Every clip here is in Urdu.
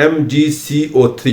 MgCO3।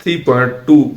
3.2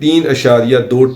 3.2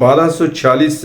1246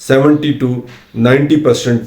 70 to 90%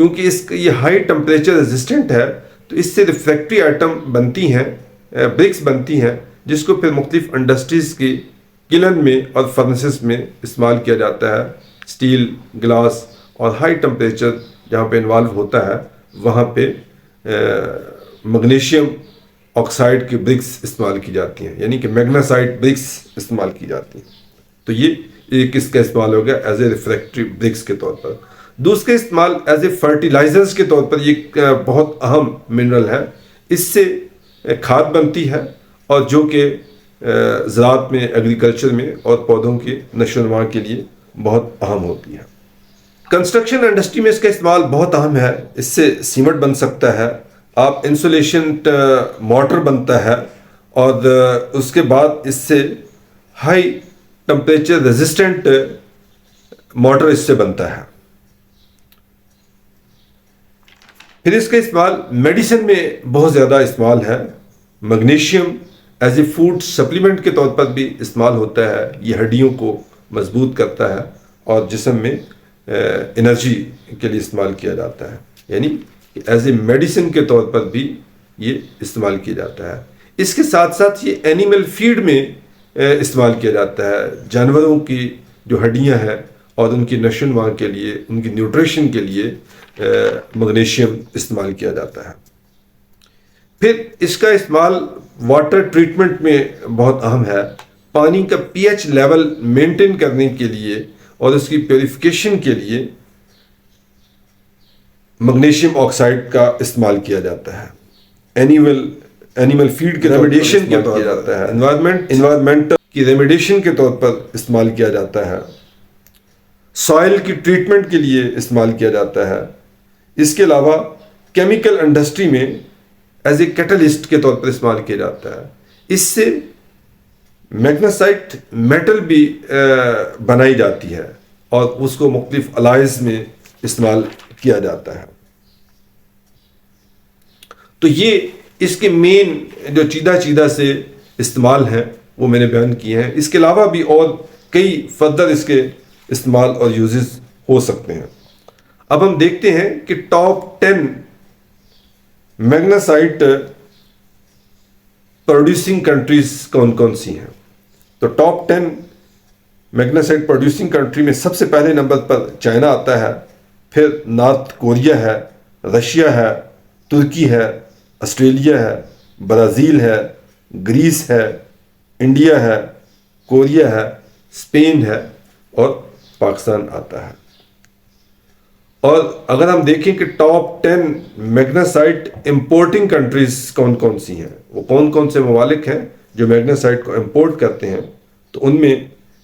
کیونکہ یہ ہائی ٹمپریچر ریزسٹنٹ ہے، تو اس سے ریفریکٹری آئٹم بنتی ہیں، برکس بنتی ہیں، جس کو پھر مختلف انڈسٹریز کی کلن میں اور فرنسز میں استعمال کیا جاتا ہے۔ اسٹیل، گلاس اور ہائی ٹمپریچر جہاں پہ انوالو ہوتا ہے وہاں پہ میگنیشیم آکسائڈ کی برکس استعمال کی جاتی ہیں، یعنی کہ میگنیسائٹ برکس استعمال کی جاتی ہیں۔ تو یہ ایک اس کا استعمال ہو گیا ایز اے ریفریکٹری برکس کے طور پر۔ دوسرے استعمال ایز اے فرٹیلائزرز کے طور پر یہ بہت اہم منرل ہے، اس سے کھاد بنتی ہے اور جو کہ زراعت میں، ایگریکلچر میں اور پودوں کے نشو و نما کے لیے بہت اہم ہوتی ہے۔ کنسٹرکشن انڈسٹری میں اس کا استعمال بہت اہم ہے، اس سے سیمنٹ بن سکتا ہے، آپ انسولیشن موٹر بنتا ہے، اور اس کے بعد اس سے ہائی ٹمپریچر ریزسٹنٹ موٹر اس سے بنتا ہے۔ پھر اس کا استعمال میڈیسن میں بہت زیادہ استعمال ہے، magnesium as a food supplement کے طور پر بھی استعمال ہوتا ہے، یہ ہڈیوں کو مضبوط کرتا ہے اور جسم میں انرجی کے لیے استعمال کیا جاتا ہے، یعنی ایز اے میڈیسن کے طور پر بھی یہ استعمال کیا جاتا ہے۔ اس کے ساتھ ساتھ یہ اینیمل فیڈ میں استعمال کیا جاتا ہے، جانوروں کی جو ہڈیاں ہیں اور ان کی نشو و نما کے لیے، ان کی نیوٹریشن کے لیے میگنیشیم استعمال کیا جاتا ہے۔ پھر اس کا استعمال واٹر ٹریٹمنٹ میں بہت اہم ہے، پانی کا پی ایچ لیول مینٹین کرنے کے لیے اور اس کی پیوریفیکیشن کے لیے میگنیشیم آکسائڈ کا استعمال کیا جاتا ہے، اینیمل فیڈ کے ریمیڈیشن کے طور پر جاتا ہے، انوائرمنٹ کی ریمیڈیشن کے طور پر استعمال کیا جاتا ہے، سوائل کی ٹریٹمنٹ کے لیے استعمال کیا جاتا ہے۔ اس کے علاوہ کیمیکل انڈسٹری میں ایز اے کیٹلسٹ کے طور پر استعمال کیا جاتا ہے، اس سے میگنیسائٹ میٹل بھی بنائی جاتی ہے اور اس کو مختلف الائز میں استعمال کیا جاتا ہے۔ تو یہ اس کے مین جو چیدہ سے استعمال ہیں وہ میں نے بیان کیے ہیں، اس کے علاوہ بھی اور کئی فردر اس کے استعمال اور یوزز ہو سکتے ہیں۔ اب ہم دیکھتے ہیں کہ ٹاپ 10 میگنیسائٹ پروڈیوسنگ کنٹریز کون کون سی ہیں۔ تو ٹاپ 10 میگنیسائٹ پروڈیوسنگ کنٹری میں سب سے پہلے نمبر پر چائنا آتا ہے، پھر نارتھ کوریا ہے، رشیا ہے، ترکی ہے، آسٹریلیا ہے، برازیل ہے، گریس ہے، انڈیا ہے، کوریا ہے، اسپین ہے اور پاکستان آتا ہے۔ اور اگر ہم دیکھیں کہ ٹاپ 10 میگنیسائٹ امپورٹنگ کنٹریز کون کون سی ہیں، وہ کون کون سے ممالک ہیں جو میگنیسائٹ کو امپورٹ کرتے ہیں، تو ان میں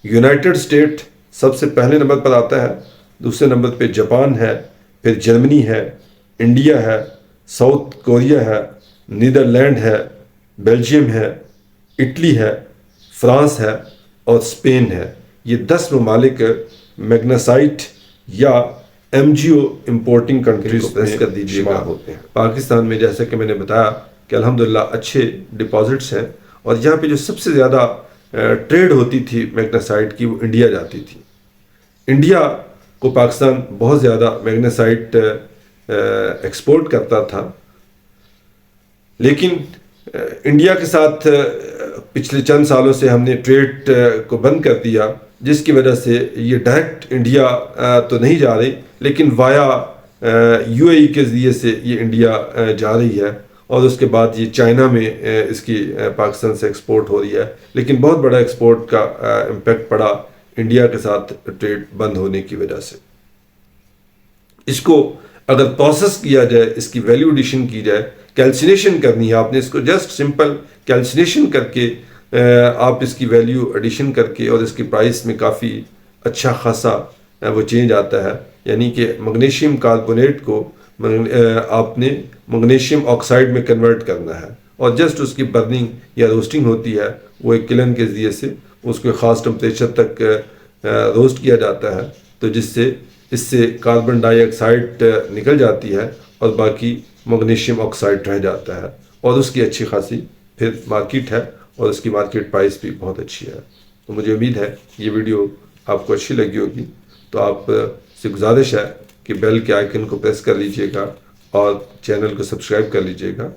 یونائٹڈ اسٹیٹ سب سے پہلے نمبر پر آتا ہے، دوسرے نمبر پہ جاپان ہے، پھر جرمنی ہے، انڈیا ہے، ساؤتھ کوریا ہے، نیدرلینڈ ہے، بیلجیم ہے، اٹلی ہے، فرانس ہے اور اسپین ہے۔ یہ 10 ممالک میگنیسائٹ یا ایم جی او امپورٹنگ کنٹریز میں کر دیجیے گا ہوتے ہیں۔ پاکستان میں جیسا کہ میں نے بتایا کہ الحمدللہ اچھے ڈپازٹس ہیں، اور یہاں پہ جو سب سے زیادہ ٹریڈ ہوتی تھی میگنیسائٹ کی وہ انڈیا جاتی تھی۔ انڈیا کو پاکستان بہت زیادہ میگنیسائٹ ایکسپورٹ کرتا تھا، لیکن انڈیا کے ساتھ پچھلے چند سالوں سے ہم نے ٹریڈ کو بند کر دیا، جس کی وجہ سے یہ ڈائریکٹ انڈیا تو نہیں جا رہی، لیکن وایا یو اے ای کے ذریعے سے یہ انڈیا جا رہی ہے، اور اس کے بعد یہ چائنا میں اس کی پاکستان سے ایکسپورٹ ہو رہی ہے، لیکن بہت بڑا ایکسپورٹ کا امپیکٹ پڑا انڈیا کے ساتھ ٹریڈ بند ہونے کی وجہ سے۔ اس کو اگر پروسیس کیا جائے، اس کی ویلیو ایڈیشن کی جائے، کیلسینیشن کرنی ہے آپ نے، اس کو جسٹ سمپل کیلسینیشن کر کے آپ اس کی ویلیو ایڈیشن کر کے اور اس کی پرائس میں کافی اچھا خاصا وہ چینج آتا ہے، یعنی کہ میگنیشیم کاربونیٹ کو آپ نے میگنیشیم آکسائڈ میں کنورٹ کرنا ہے، اور جسٹ اس کی برننگ یا روسٹنگ ہوتی ہے، وہ ایک کلن کے ذریعے سے اس کو خاص ٹمپریچر تک روسٹ کیا جاتا ہے، تو جس سے اس سے کاربن ڈائی آکسائڈ نکل جاتی ہے اور باقی میگنیشیم آکسائڈ رہ جاتا ہے، اور اس کی اچھی خاصی پھر مارکیٹ ہے، اور اس کی مارکیٹ پرائس بھی بہت اچھی ہے۔ تو مجھے امید ہے یہ ویڈیو آپ کو اچھی لگی ہوگی، تو آپ سے گزارش ہے کہ بیل کے آئیکن کو پریس کر لیجئے گا اور چینل کو سبسکرائب کر لیجئے گا.